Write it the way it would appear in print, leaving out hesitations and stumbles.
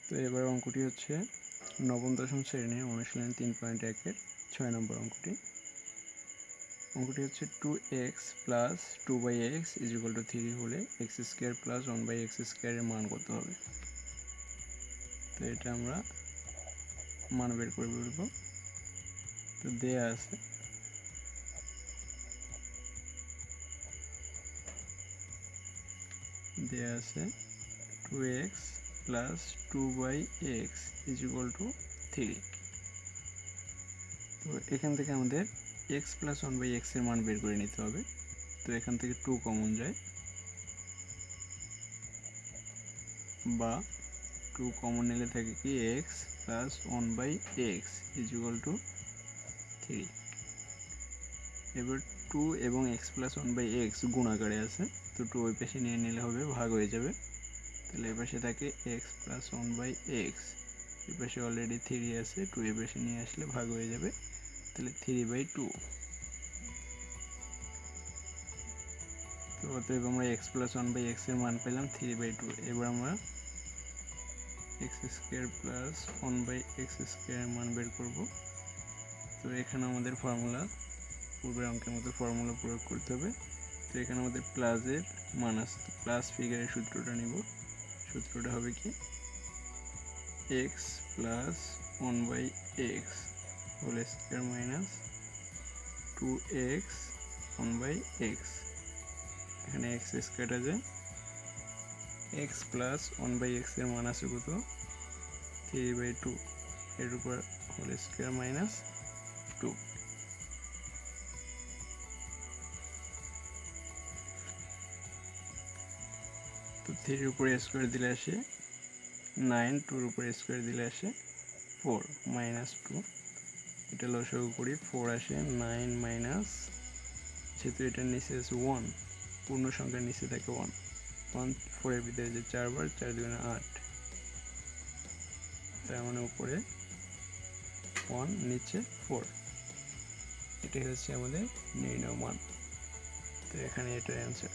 তো এবার অঙ্কটি হচ্ছে নবম দশম শ্রেণীর অনুশীলন 3.1-এর 6 নম্বর অঙ্কটি হচ্ছে 2x plus 2/x is equal to 3 হলে এক্স স্কোয়ার প্লাস 1/x স্কোয়ারের মান কত হবে। তো এটা আমরা মান বের করে বলবো। তো দেয়া আছে 2x plus 2/x is equal to 3। তো এখান থেকে আমাদের x প্লাস 1/x এর মান বের করে নিতে হবে। তো এখান থেকে 2 কমন যায় বা 2 কমন নিলে থাকে কি x plus 1/x is equal to 3। এবার 2 এবং x প্লাস 1/x গুণ আকারে আছে, তো 2 ওই পাশে নিয়ে নিলে হবে ভাগ হয়ে যাবে। তাহলে এই পাশে থাকে x প্লাস 1/x, এই পাশে অলরেডি 3 আছে, 2 এই পাশে নিয়ে আসলে ভাগ হয়ে যাবে, তাহলে 3/2। তো অতএব আমরা x প্লাস 1/x এর মান পেলাম 3/2। এবার আমরা x স্কোয়ার প্লাস 1/x স্কোয়ারের মান বের করব। তো এখানে আমাদের ফর্মুলা পূর্বের অঙ্কের মতো ফর্মুলা প্রয়োগ করতে হবে। তো এখানে আমাদের প্লাসের মান আছে, প্লাস ফিগারের সূত্রটা নিব। সূত্রটা হবে কি x plus 1/x whole square minus 2x 1/x। এখানে x স্কোয়ার আছে, x প্লাস 1/x এর মান আছে কত 3/2, এর উপর হোল স্কোয়ার মাইনাস 2। তো 3 এর উপরে স্কোয়ার দিলে আসে 9, 2 এর উপরে স্কোয়ার দিলে আসে 4 মাইনাস 2। এটা লসাগু করি, 4 আসে 9 মাইনাস, যেহেতু এটার নিচে আছে 1, পূর্ণ সংখ্যার নিচে থাকে 1, 4 এর ভিতরে যে 4 বার, 4 2 8, তার মানে উপরে 1 নিচে 4। এটাই হচ্ছে আমাদের নির্ণয় মান। তো এখানে এটার অ্যান্সার।